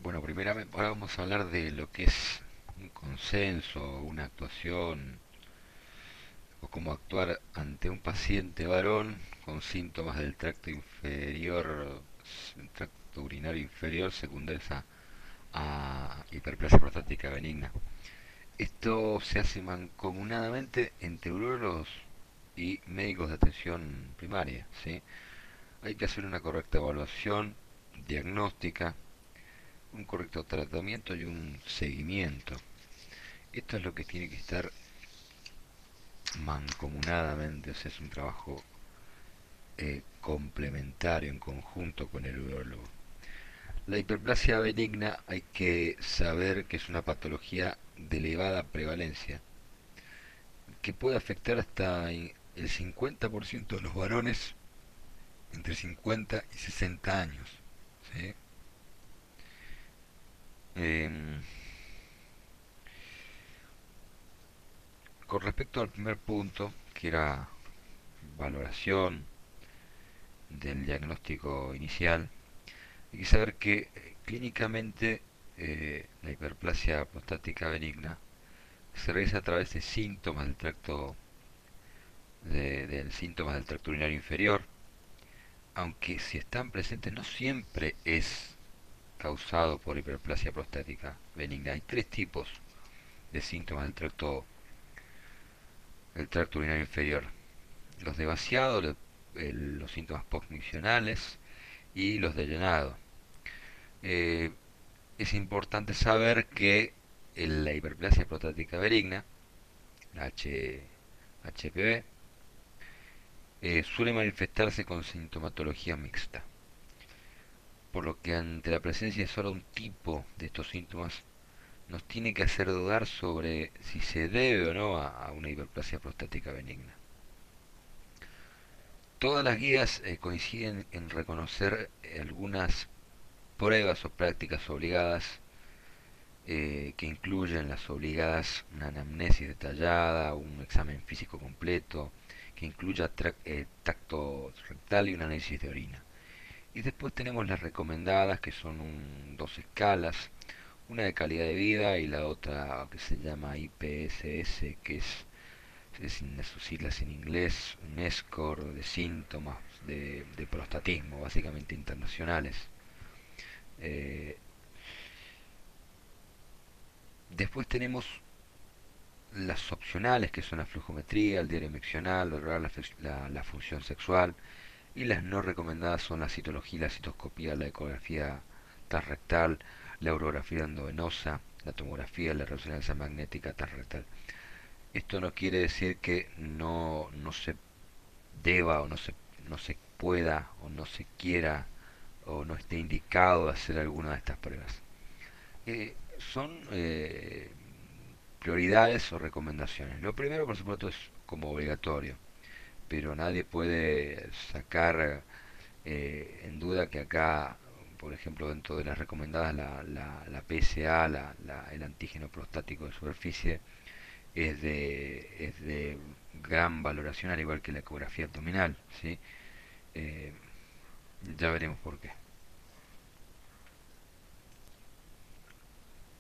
Bueno, primeramente ahora vamos a hablar de lo que es un consenso, una actuación o cómo actuar ante un paciente varón con síntomas del tracto inferior, tracto urinario inferior secundarios a hiperplasia prostática benigna. Esto se hace mancomunadamente entre urólogos y médicos de atención primaria, ¿sí? Hay que hacer una correcta evaluación diagnóstica, un correcto tratamiento y un seguimiento. Esto es lo que tiene que estar mancomunadamente, o sea, es un trabajo complementario en conjunto con el urólogo. La hiperplasia benigna hay que saber que es una patología de elevada prevalencia, que puede afectar hasta el 50% de los varones entre 50 y 60 años. ¿Sí? Em, con respecto al primer punto, que era valoración del diagnóstico inicial, hay que saber que clínicamente la hiperplasia prostática benigna se realiza a través de síntomas del tracto urinario inferior, aunque si están presentes no siempre es causado por hiperplasia prostática benigna. Hay tres tipos de síntomas del tracto urinario inferior: los de vaciado, los síntomas postmiccionales y los de llenado. Eh, es importante saber que la hiperplasia prostática benigna, la HPV, suele manifestarse con sintomatología mixta, por lo que ante la presencia de solo un tipo de estos síntomas nos tiene que hacer dudar sobre si se debe o no a una hiperplasia prostática benigna. Todas las guías coinciden en reconocer algunas pruebas o prácticas obligadas, que incluyen las obligadas una anamnesis detallada, un examen físico completo, que incluya tacto rectal y un análisis de orina. Y después tenemos las recomendadas, que son dos escalas, una de calidad de vida y la otra que se llama IPSS, que es en sus siglas en inglés, un score de síntomas de prostatismo, básicamente internacionales. Eh, Después tenemos las opcionales, que son la flujometría, el diario miccional, lograr la función sexual, y las no recomendadas son la citología, la citoscopía, la ecografía transrectal, la urografía endovenosa, la tomografía, la resonancia magnética transrectal. Esto no quiere decir que no se deba o no se pueda o no se quiera o no esté indicado hacer alguna de estas pruebas. Son prioridades o recomendaciones. Lo primero, por supuesto, es como obligatorio, pero nadie puede sacar en duda que acá, por ejemplo, dentro de las recomendadas, la PSA, el antígeno prostático de superficie, es de gran valoración, al igual que la ecografía abdominal, ¿sí? Eh, ya veremos por qué.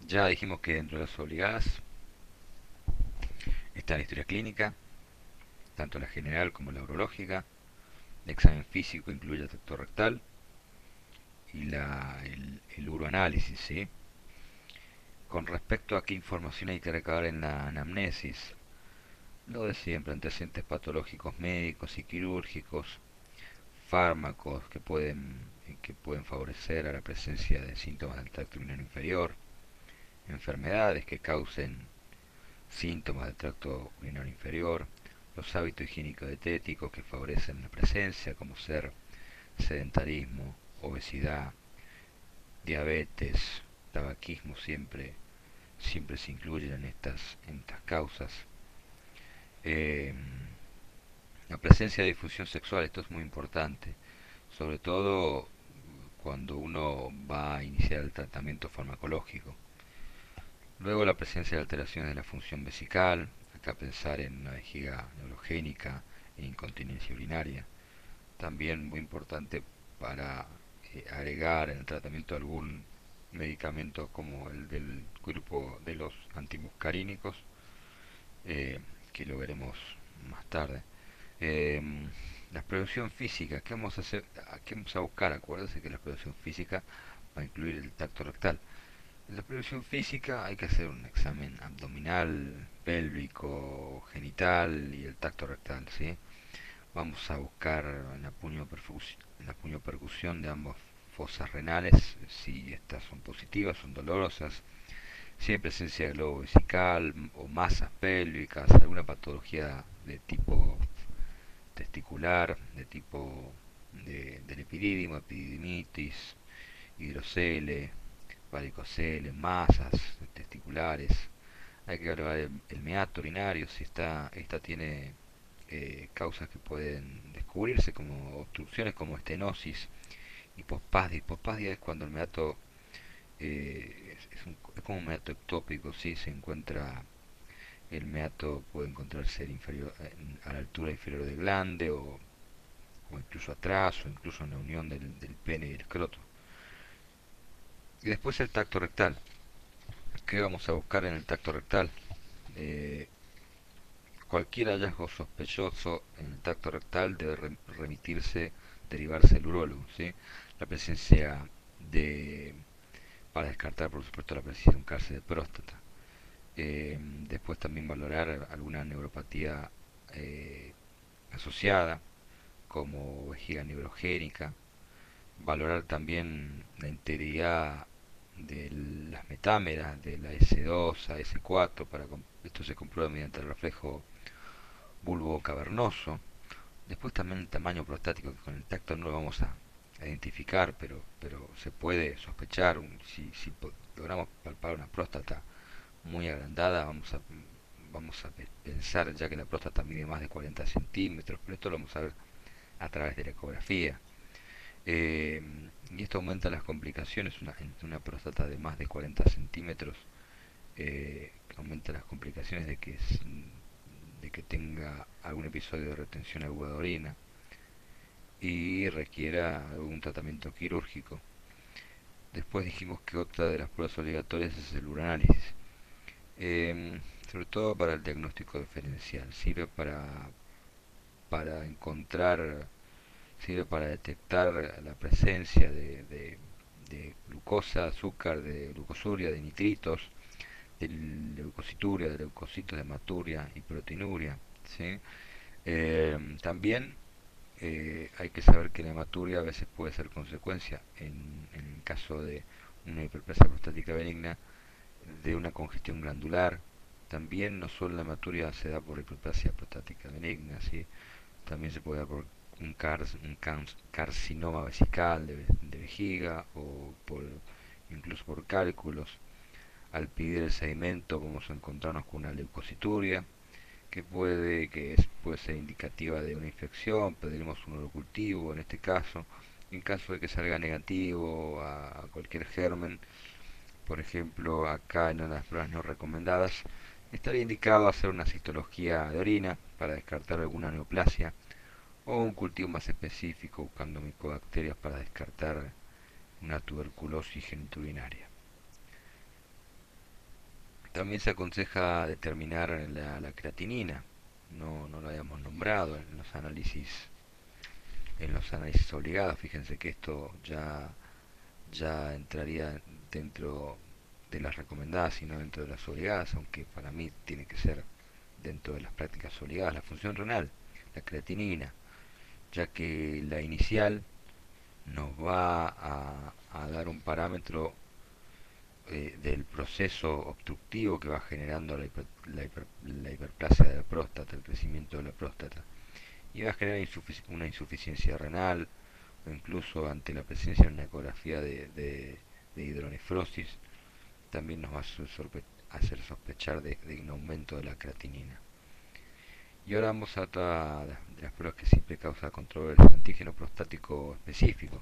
Ya dijimos que dentro de las obligadas está la historia clínica, tanto la general como la urológica. El examen físico incluye el tacto rectal y el uroanálisis, ¿sí? Con respecto a qué información hay que recabar en la anamnesis, lo de siempre: antecedentes patológicos médicos y quirúrgicos, fármacos que pueden favorecer a la presencia de síntomas del tracto urinario inferior, enfermedades que causen síntomas del tracto urinario inferior, los hábitos higiénicos dietéticos que favorecen la presencia, como ser sedentarismo, obesidad, diabetes, tabaquismo, siempre se incluyen en estas causas. Eh, la presencia de difusión sexual, esto es muy importante, sobre todo cuando uno va a iniciar el tratamiento farmacológico. Luego, la presencia de alteraciones de la función vesical, acá pensar en una vejiga neurogénica e incontinencia urinaria. También muy importante para agregar en el tratamiento algún medicamentos como el del grupo de los antimuscarínicos, eh, que lo veremos más tarde. Eh, la exploración física, ¿qué vamos a hacer? ¿Qué vamos a buscar? Acuérdense que la exploración física va a incluir el tacto rectal. En la exploración física hay que hacer un examen abdominal, pélvico, genital y el tacto rectal, ¿sí? Vamos a buscar en la puño percusión de ambas fosas renales, si estas son positivas, son dolorosas, si hay presencia de globo vesical o masas pélvicas, alguna patología de tipo testicular, de tipo del epidídimo, epididimitis, hidrocele, varicocele, masas testiculares. Hay que evaluar el meato urinario, si esta tiene causas que pueden descubrirse como obstrucciones como estenosis, hipospasdia. Hipospasdia es cuando el meato es como un meato ectópico, ¿sí? Se encuentra, el meato puede encontrarse inferior, a la altura inferior del glande o incluso atrás o incluso en la unión del pene y el escroto. Y después el tacto rectal. ¿Qué vamos a buscar en el tacto rectal? Eh, Cualquier hallazgo sospechoso en el tacto rectal debe remitirse, derivarse al urólogo, ¿sí? La presencia de, para descartar por supuesto la presencia de un cáncer de próstata. Después también valorar alguna neuropatía eh, asociada, como vejiga neurogénica. Valorar también la integridad de las metámeras de la S2 a S4, esto se comprueba mediante el reflejo bulbo cavernoso. Después también el tamaño prostático, que con el tacto no lo vamos a identificar, pero se puede sospechar. Si logramos palpar una próstata muy agrandada, vamos a pensar, ya que la próstata mide más de 40 centímetros, pero esto lo vamos a ver a través de la ecografía. Eh, y esto aumenta las complicaciones, una próstata de más de 40 centímetros, aumenta las complicaciones de que tenga algún episodio de retención aguda de orina y requiera algún tratamiento quirúrgico. Después dijimos que otra de las pruebas obligatorias es el uranálisis, sobre todo para el diagnóstico diferencial. Para encontrar, sirve para detectar la presencia de glucosa, azúcar, de glucosuria, de nitritos, de leucocituria, de leucocitos de hematuria y proteinuria, ¿sí? También hay que saber que la hematuria a veces puede ser consecuencia, en el caso de una hiperplasia prostática benigna, de una congestión glandular. También no solo la hematuria se da por hiperplasia prostática benigna, ¿sí? También se puede dar por un carcinoma vesical de vejiga o incluso por cálculos. Al pedir el sedimento vamos a encontrarnos con una leucocituria puede ser indicativa de una infección. Pediremos un urocultivo en este caso. En caso de que salga negativo a cualquier germen, por ejemplo, acá en una de las pruebas no recomendadas, estaría indicado hacer una citología de orina para descartar alguna neoplasia o un cultivo más específico buscando micobacterias para descartar una tuberculosis genitourinaria. También se aconseja determinar la creatinina. No lo habíamos nombrado en los análisis obligados. Fíjense que esto ya entraría dentro de las recomendadas y no dentro de las obligadas, aunque para mí tiene que ser dentro de las prácticas obligadas. La función renal, la creatinina, ya que la inicial nos va a dar un parámetro del proceso obstructivo que va generando la hiperplasia de la próstata, el crecimiento de la próstata, y va a generar una insuficiencia renal, o incluso ante la presencia de una ecografía de hidronefrosis, también nos va a hacer sospechar de un aumento de la creatinina. Y ahora vamos a otra de las pruebas que siempre causa controversia, el antígeno prostático específico.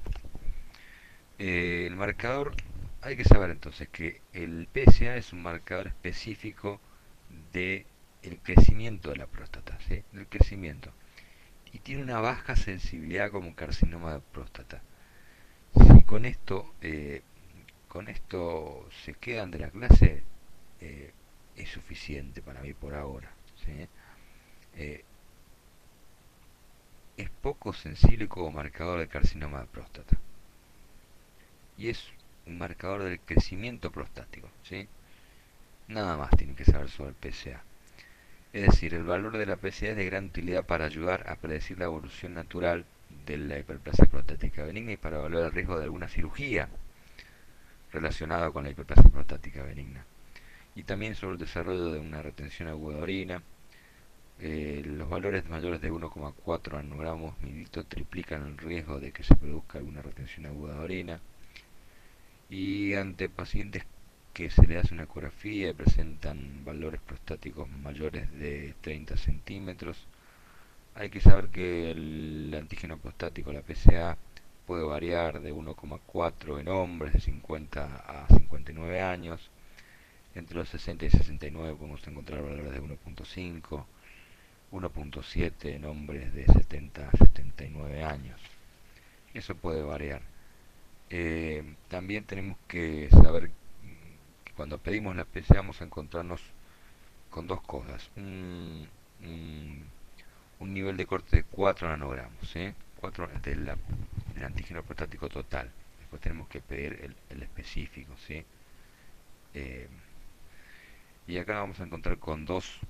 El marcador, hay que saber entonces que el PSA es un marcador específico del crecimiento de la próstata, ¿sí? Del crecimiento. Y tiene una baja sensibilidad como carcinoma de próstata. Si con esto se quedan de la clase, eh, es suficiente para mí por ahora, ¿sí? Eh, es poco sensible como marcador de carcinoma de próstata y es un marcador del crecimiento prostático, ¿sí? Nada más tienen que saber sobre el PSA. Es decir, el valor de la PSA es de gran utilidad para ayudar a predecir la evolución natural de la hiperplasia prostática benigna y para evaluar el riesgo de alguna cirugía relacionada con la hiperplasia prostática benigna. Y también sobre el desarrollo de una retención aguda de orina. Los valores mayores de 1,4 nanogramos mililitro triplican el riesgo de que se produzca alguna retención aguda de orina. Y ante pacientes que se le hace una ecografía y presentan valores prostáticos mayores de 30 centímetros, hay que saber que el antígeno prostático, la PSA, puede variar de 1,4 en hombres de 50 a 59 años. Entre los 60 y 69 podemos encontrar valores de 1,5, 1,7 en hombres de 70 a 79 años. Eso puede variar. También tenemos que saber que cuando pedimos la PSA vamos a encontrarnos con dos cosas. Un nivel de corte de 4 nanogramos, ¿sí? 4 del antígeno prostático total. Después tenemos que pedir el específico, ¿sí? Eh, y acá vamos a encontrar con dos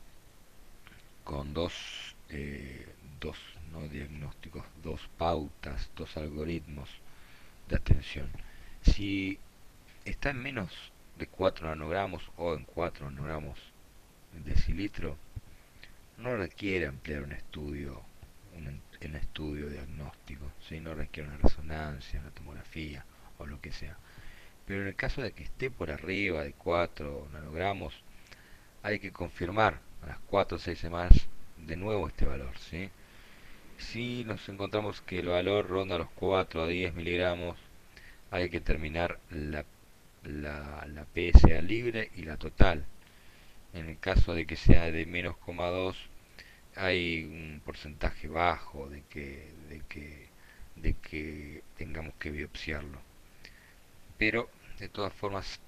no diagnósticos, dos pautas, dos algoritmos de atención. Si está en menos de 4 nanogramos o en 4 nanogramos decilitro, no requiere ampliar un estudio diagnóstico, ¿sí? No requiere una resonancia, una tomografía o lo que sea. Pero en el caso de que esté por arriba de 4 nanogramos, hay que confirmar a las 4 o 6 semanas de nuevo este valor, ¿sí? Si nos encontramos que el valor ronda los 4 a 10 miligramos, hay que terminar la PSA libre y la total. En el caso de que sea de menos 0,2, hay un porcentaje bajo de que tengamos que biopsiarlo. Pero, de todas formas,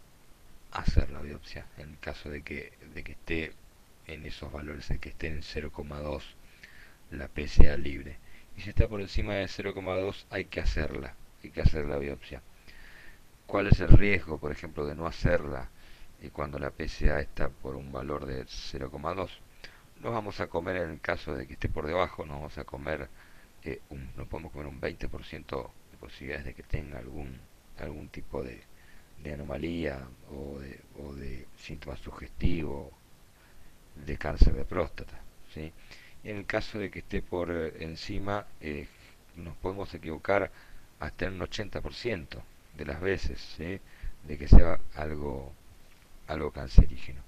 hacer la biopsia en el caso de que esté en esos valores, de que esté en 0,2 la PSA libre. Y si está por encima de 0,2 hay que hacer la biopsia. ¿Cuál es el riesgo, por ejemplo, de no hacerla cuando la PSA está por un valor de 0,2? Nos vamos a comer, en el caso de que esté por debajo, nos vamos a comer, nos podemos comer un 20% de posibilidades de que tenga algún tipo de anomalía o de síntoma sugestivo de cáncer de próstata, ¿sí? Y en el caso de que esté por encima, nos podemos equivocar hasta en un 80% de las veces, ¿sí? De que sea algo cancerígeno.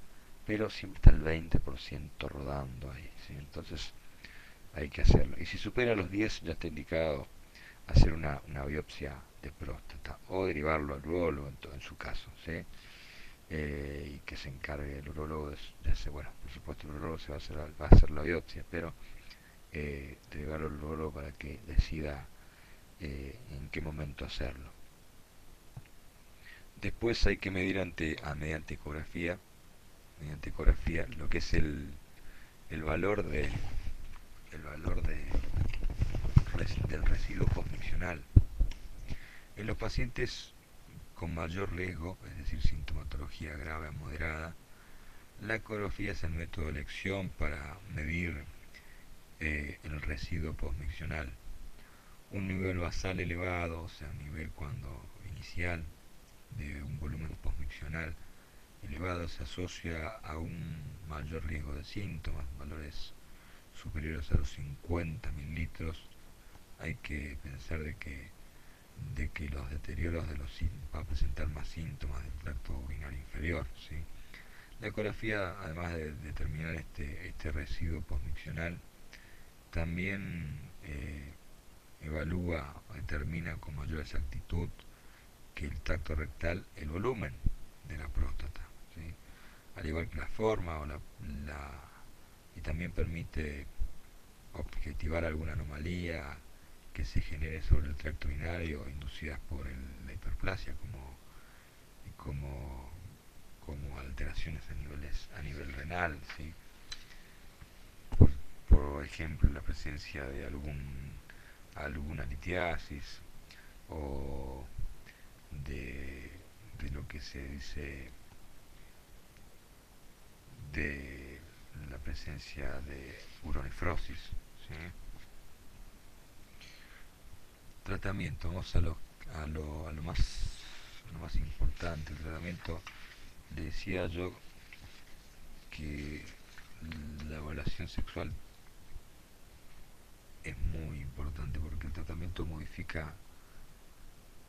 Pero siempre está el 20% rodando ahí, ¿sí? Entonces hay que hacerlo. Y si supera los 10 ya está indicado hacer una biopsia de próstata o derivarlo al urólogo en su caso, ¿sí? Y que se encargue el urólogo de hacer, bueno, por supuesto el urólogo va a hacer la biopsia, pero derivarlo al urólogo para que decida en qué momento hacerlo. Después hay que medir mediante ecografía lo que es el valor del residuo postmiccional. En los pacientes con mayor riesgo, es decir, sintomatología grave o moderada, la ecografía es el método de elección para medir el residuo postmiccional. Un nivel basal elevado, o sea, un nivel cuando inicial de un volumen postmiccional elevado se asocia a un mayor riesgo de síntomas, valores superiores a los 50 mililitros. Hay que pensar de que los deterioros de los síntomas va a presentar más síntomas del tracto urinario inferior, ¿sí? La ecografía, además de determinar este residuo postmiccional, también evalúa o determina con mayor exactitud que el tracto rectal, el volumen de la próstata, ¿sí? Al igual que la forma y también permite objetivar alguna anomalía que se genere sobre el tracto urinario inducidas por la hiperplasia, como como, como alteraciones a nivel renal, ¿sí? por, por ejemplo la presencia de alguna litiasis o de, de lo que se dice de la presencia de uronefrosis, ¿sí? Tratamiento, vamos a lo más importante. El tratamiento, le decía yo que la evaluación sexual es muy importante porque el tratamiento modifica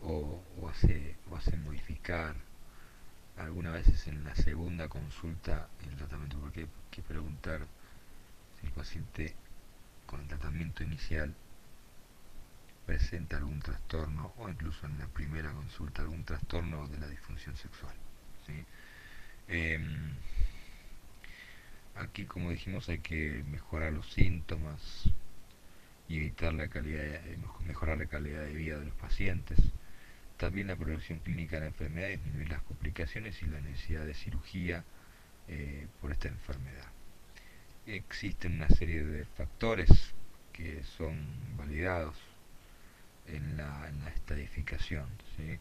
o hace modificar algunas veces en la segunda consulta el tratamiento, porque hay que preguntar si el paciente con el tratamiento inicial presenta algún trastorno o incluso en la primera consulta algún trastorno de la disfunción sexual, ¿sí? Em, Aquí, como dijimos, hay que mejorar los síntomas y evitar mejorar la calidad de vida de los pacientes. También la progresión clínica de la enfermedad, disminuir las complicaciones y la necesidad de cirugía por esta enfermedad. Existen una serie de factores que son validados en la estadificación, ¿sí?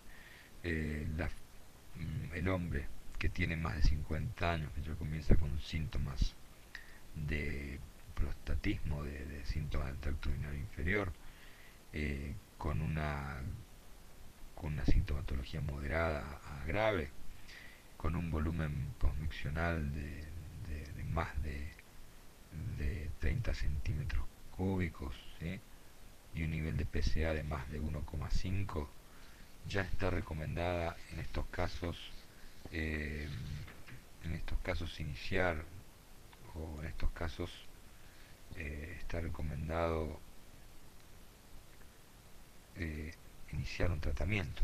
El hombre que tiene más de 50 años, que ya comienza con síntomas de prostatismo, de síntomas del tracto urinario inferior, con con una sintomatología moderada a grave, con un volumen posmiccional de más de 30 centímetros cúbicos, ¿sí? Y un nivel de PSA de más de 1,5, ya está recomendada eh, en estos casos iniciar, o en estos casos está recomendado eh, iniciar un tratamiento.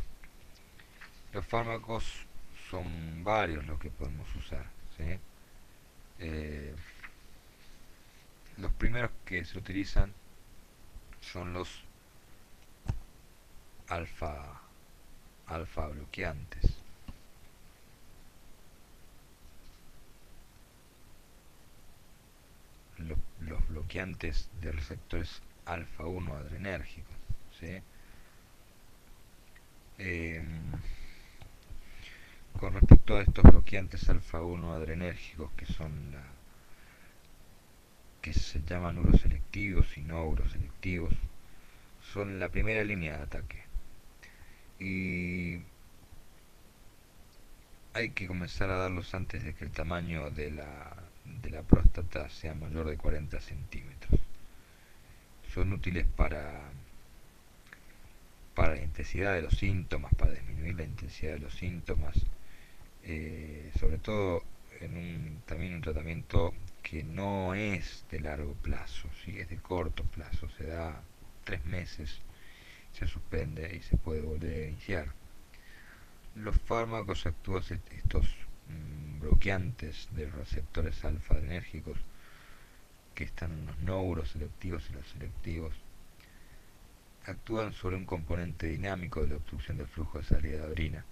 Los fármacos son varios los que podemos usar, ¿sí? Eh, los primeros que se utilizan son los alfa, alfa bloqueantes. Los bloqueantes de receptores alfa 1 adrenérgicos, ¿sí? Eh, con respecto a estos bloqueantes alfa 1 adrenérgicos, que se llaman uroselectivos y no uroselectivos, son la primera línea de ataque. Y hay que comenzar a darlos antes de que el tamaño de la próstata sea mayor de 40 centímetros. Son útiles para la intensidad de los síntomas, para disminuir la intensidad de los síntomas, sobre todo también un tratamiento que no es de largo plazo, ¿sí? Es de corto plazo, se da 3 meses, se suspende y se puede volver a iniciar. Los fármacos actúan estos bloqueantes de receptores alfa adrenérgicos, que están en los no uroselectivos y los selectivos, actúan sobre un componente dinámico de la obstrucción del flujo de salida de orina.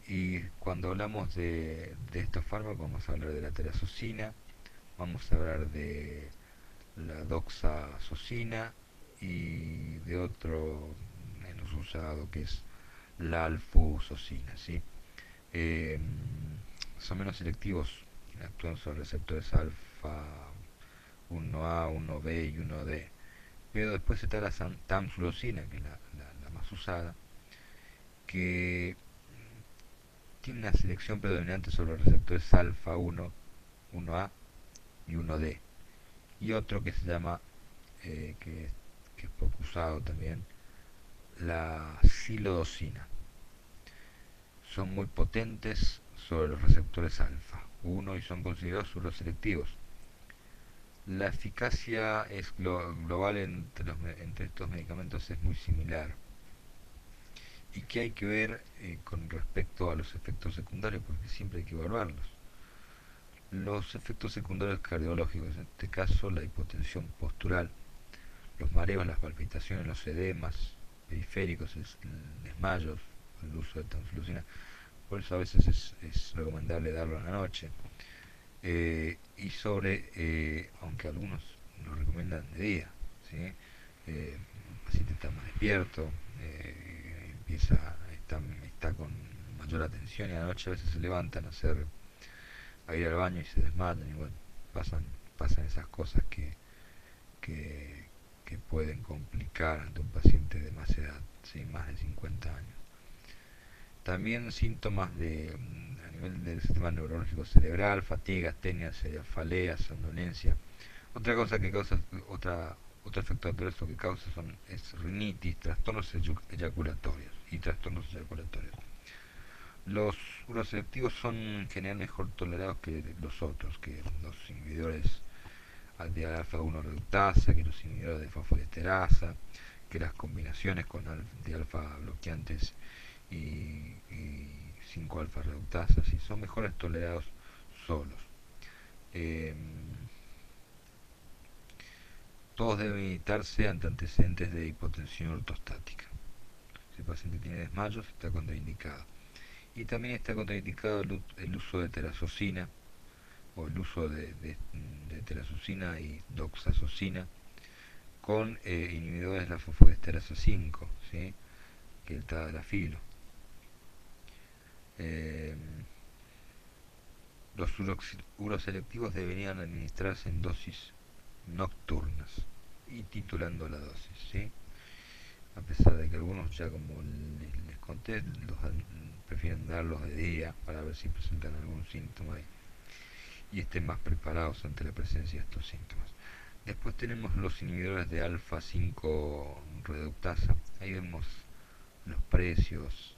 Y cuando hablamos de estos fármacos vamos a hablar de la terazocina, vamos a hablar de la doxazocina y de otro menos usado que es la alfuzocina, ¿sí? Eh, Son menos selectivos, actúan sobre receptores alfa 1A, 1B y 1D. Pero después está la tamsulosina, que es la más usada, que tiene una selección predominante sobre los receptores alfa 1, 1A y 1D. Y otro que se llama, que es poco usado también, la silodosina. Son muy potentes sobre los receptores alfa 1 y son considerados uroselectivos. La eficacia es global entre estos medicamentos es muy similar. ¿Y qué hay que ver con respecto a los efectos secundarios? Porque siempre hay que evaluarlos. Los efectos secundarios cardiológicos, en este caso la hipotensión postural, los mareos, las palpitaciones, los edemas periféricos, desmayos, el uso de tamsulosin, por eso a veces es recomendable darlo en la noche. Y aunque algunos lo recomiendan de día, ¿sí? El paciente está más despierto, está con mayor atención y a la noche a veces se levantan a ir al baño y se desmayan y bueno, pasan, pasan esas cosas que, que pueden complicar ante un paciente de más edad, ¿sí? Más de 50 años. También síntomas a nivel del sistema neurológico cerebral, fatiga, astenia, cefalea, somnolencia. Otra cosa que causa, otro efecto adverso que causa es rinitis, trastornos eyaculatorios y trastornos eyaculatorios. Los uroselectivos son en general mejor tolerados que los otros, que los inhibidores de alfa-1 reductasa, que los inhibidores de fosfodiesterasa, que las combinaciones de alfa bloqueantes y 5-alfa reductasas, y son mejores tolerados solos. Eh, Todos deben evitarse ante antecedentes de hipotensión ortostática. Si el paciente tiene desmayos, está contraindicado. Y también está contraindicado el uso de terazocina o el uso de terazocina y doxazocina con inhibidores de la fosfodiesterasa 5, ¿sí? Que es el tadalafilo. Eh, los uroselectivos deberían administrarse en dosis nocturnas y titulando la dosis, ¿sí? A pesar de que algunos ya como les conté prefieren darlos de día para ver si presentan algún síntoma y estén más preparados ante la presencia de estos síntomas. Después tenemos los inhibidores de alfa 5 reductasa. Ahí vemos los precios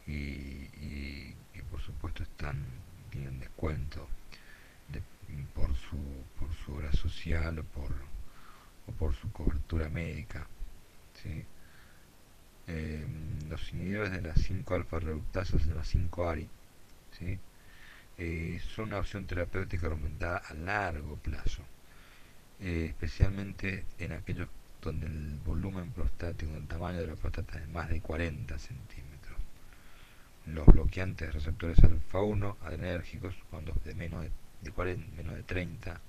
y por supuesto tienen descuento de, por su obra social o por su cobertura médica, ¿sí? Los inhibidores de las 5 alfa reductasas de las 5 ARI, ¿sí? Son una opción terapéutica recomendada a largo plazo, especialmente en aquellos donde el volumen prostático, el tamaño de la próstata es más de 40 centímetros. Los bloqueantes de receptores alfa-1 adrenérgicos cuando es de de 40, menos de 30,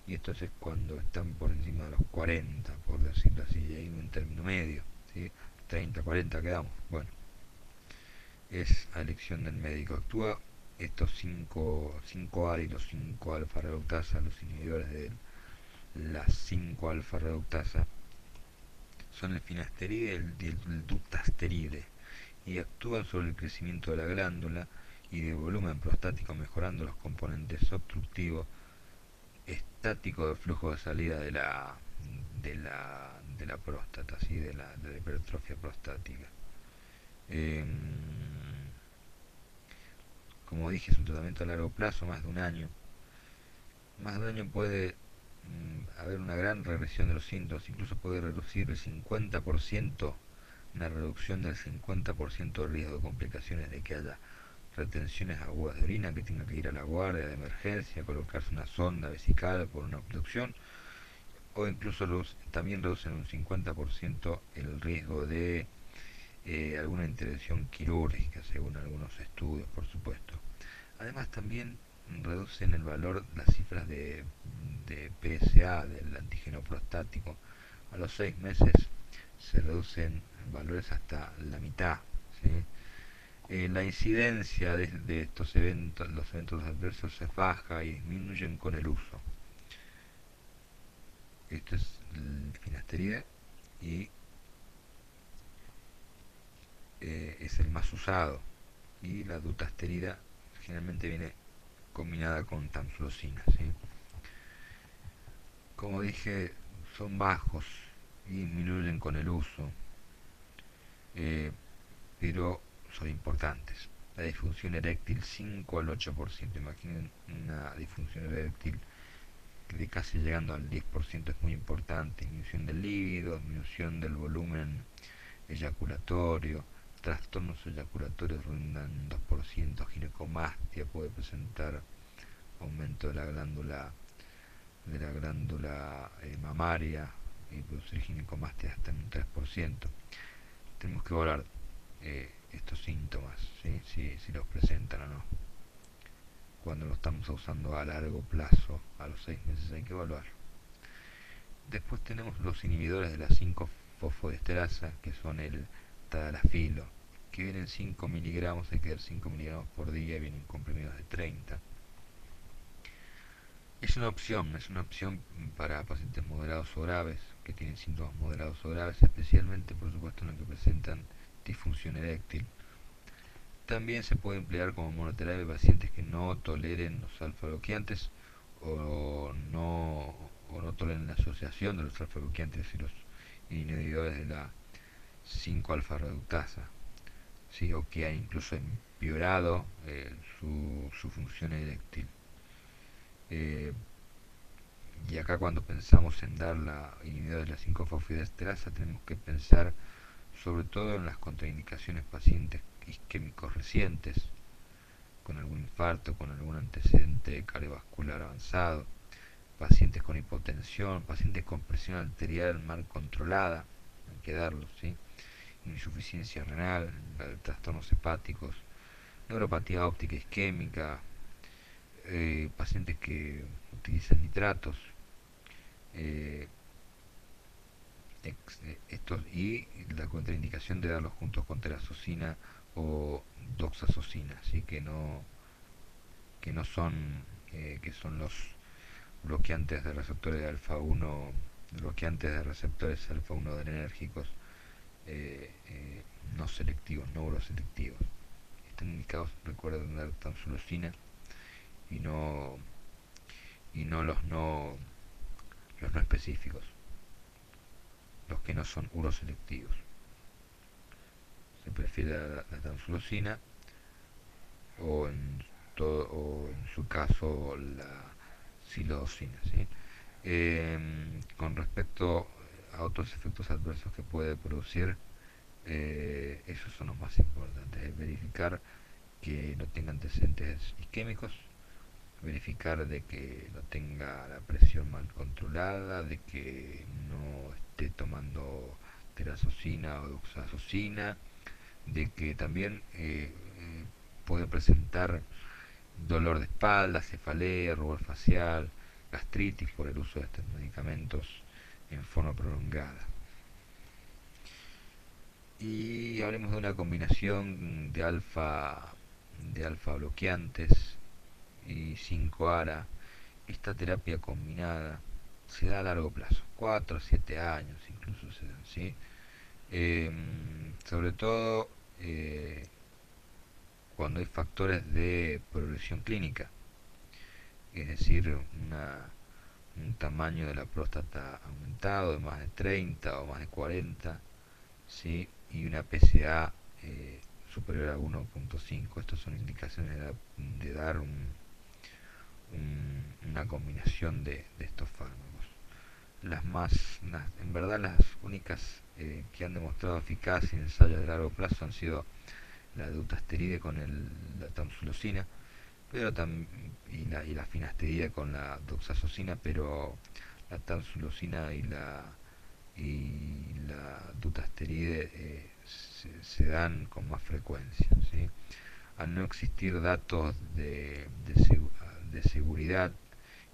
y esto es cuando están por encima de los 40, por decirlo así, y hay un término medio, ¿sí? 30, 40 quedamos. Bueno, es a elección del médico. Actúa estos 5 ARI, los 5 alfa reductasa, los inhibidores de las 5 alfa reductasa, son el finasteride y el dutasteride, y actúan sobre el crecimiento de la glándula y de volumen prostático, mejorando los componentes obstructivos, estático de flujo de salida de la próstata, ¿sí? De la hipertrofia prostática. Eh, Como dije, es un tratamiento a largo plazo, más de un año. Más de un año puede haber una gran regresión de los síntomas, incluso puede reducir el 50%, una reducción del 50% de riesgo de complicaciones de que haya retenciones agudas de orina, que tenga que ir a la guardia de emergencia, colocarse una sonda vesical por una obstrucción, o incluso también reducen un 50% el riesgo de alguna intervención quirúrgica, según algunos estudios, por supuesto. Además también reducen el valor, las cifras de PSA, del antígeno prostático. A los 6 meses se reducen valores hasta la mitad, ¿sí? La incidencia de estos eventos, los eventos adversos, es baja y disminuyen con el uso. Esto es el finasteride y es el más usado. Y la dutasterida generalmente viene combinada con tamsulosina, ¿sí? Como dije, son bajos y disminuyen con el uso, eh, pero son importantes. La disfunción eréctil 5 al 8%. Imaginen una disfunción eréctil de casi llegando al 10%, es muy importante. Disminución del líbido, disminución del volumen eyaculatorio, trastornos eyaculatorios rondan 2%, ginecomastia puede presentar aumento de la glándula mamaria y producir ginecomastia hasta en un 3%. Tenemos que evaluar estos síntomas, ¿sí? Si si los presentan o no. Cuando lo estamos usando a largo plazo, a los 6 meses hay que evaluarlo. Después tenemos los inhibidores de la 5-fosfodiesterasa, que son el tadalafilo, que vienen 5 miligramos, hay que dar 5 miligramos por día, vienen comprimidos de 30. Es una opción para pacientes moderados o graves, que tienen síntomas moderados o graves, especialmente por supuesto en los que presentan disfunción eréctil. También se puede emplear como monoterapia en pacientes que no toleren los alfa-bloqueantes o no toleren la asociación de los alfa-bloqueantes y los inhibidores de la 5-alfa-reductasa, ¿sí? O que ha incluso empeorado su función eréctil. Eh, y acá cuando pensamos en dar la inhibidor de la 5-fosfodiesterasa tenemos que pensar sobre todo en las contraindicaciones pacientes isquémicos recientes, con algún infarto, con algún antecedente cardiovascular avanzado, pacientes con hipotensión, pacientes con presión arterial mal controlada, hay que darlo, ¿sí? Insuficiencia renal, trastornos hepáticos, neuropatía óptica isquémica, pacientes que utilizan nitratos, eh, y la contraindicación de darlos juntos con terazocina o doxazocina, así que no son que son los bloqueantes de receptores de alfa 1, bloqueantes de receptores alfa 1 adrenérgicos, no selectivos, no uroselectivos. Están indicados, recuerden, dar tamsulosina y no los no específicos, los que no son uroselectivos. Se prefiere la tamsulosina o en su caso la silodosina, ¿sí? Con respecto a otros efectos adversos que puede producir, esos son los más importantes: es verificar que no tenga antecedentes isquémicos, verificar de que no tenga la presión mal controlada, de que no esté tomando terazocina o doxazocina, de que también puede presentar dolor de espalda, cefalea, rubor facial, gastritis por el uso de estos medicamentos en forma prolongada. Y hablemos de una combinación de alfa bloqueantes y 5-ARA. Esta terapia combinada se da a largo plazo, 4 a 7 años incluso se dan, ¿sí? Sobre todo cuando hay factores de progresión clínica, es decir, un tamaño de la próstata aumentado de más de 30 o más de 40, ¿sí? Y una PSA superior a 1.5. Estas son indicaciones de dar una combinación de estos fármacos. En verdad las únicas que han demostrado eficacia en ensayos de largo plazo han sido la dutasteride con la tamsulosina, pero y la finasterida con la doxazocina, pero la tamsulosina y la dutasteride se dan con más frecuencia, ¿sí? Al no existir datos de seguridad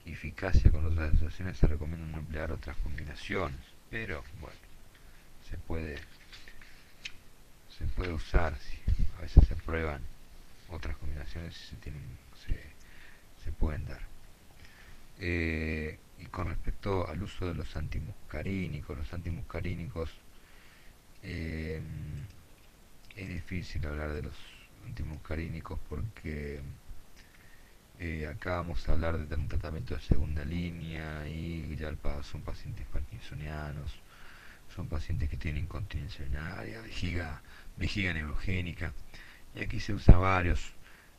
y eficacia con otras asociaciones, se recomienda no emplear otras combinaciones, pero bueno, se puede se puede usar, sí. A veces se prueban otras combinaciones y se pueden dar. Y con respecto al uso de los antimuscarínicos, eh, es difícil hablar de los antimuscarínicos porque acá vamos a hablar de un tratamiento de segunda línea y ya son pacientes parkinsonianos, son pacientes que tienen incontinencia urinaria, vejiga neurogénica, y aquí se usa varios: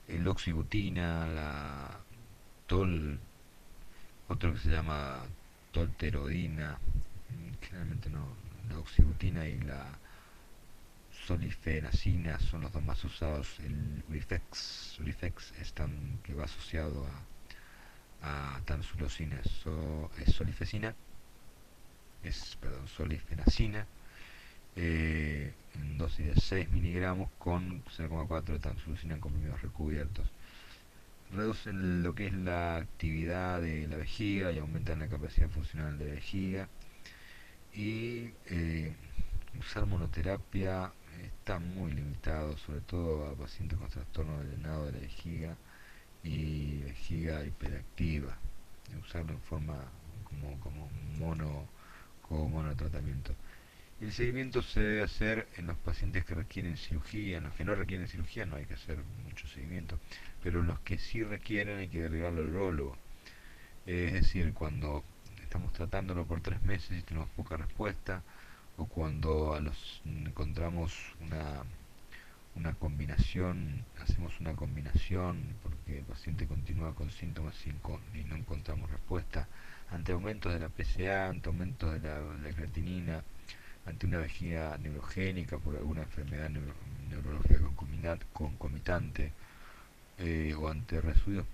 el oxibutina, la tol, otro que se llama tolterodina, generalmente no, la oxibutina y la solifenacina son los dos más usados. El Urifex que va asociado a tamsulosina, es solifenacina, en dosis de 6 miligramos con 0,4 de tamsulosin en comprimidos recubiertos. Reducen lo que es la actividad de la vejiga y aumentan la capacidad funcional de la vejiga. Y usar monoterapia está muy limitado, sobre todo a pacientes con trastorno del llenado de la vejiga y vejiga hiperactiva. Usarlo en forma como como monotratamiento. Y el seguimiento se debe hacer en los pacientes que requieren cirugía. En los que no requieren cirugía no hay que hacer mucho seguimiento, pero en los que sí requieren hay que derivarlo al urólogo. Es decir, cuando estamos tratándolo por 3 meses y tenemos poca respuesta, o cuando encontramos una combinación, hacemos una combinación porque el paciente continúa con síntomas y no encontramos respuesta, ante aumentos de la PSA, ante aumentos de la creatinina, ante una vejiga neurogénica por alguna enfermedad neurológica concomitante, o ante residuos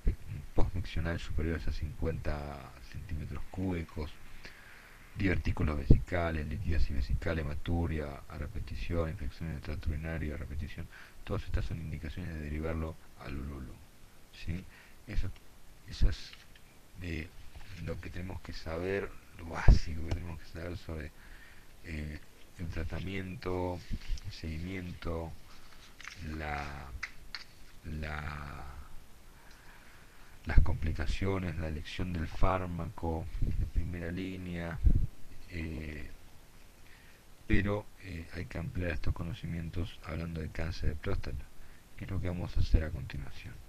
postmiccionales superiores a 50 centímetros cúbicos, divertículos vesicales, litiasis vesical, hematuria a repetición, infecciones de trato urinario a repetición. Todas estas son indicaciones de derivarlo al urólogo, ¿sí? Eso, eso es de lo que tenemos que saber, lo básico que tenemos que saber sobre eh, el tratamiento, el seguimiento, la, la, las complicaciones, la elección del fármaco de primera línea, eh, pero hay que ampliar estos conocimientos hablando de cáncer de próstata, que es lo que vamos a hacer a continuación.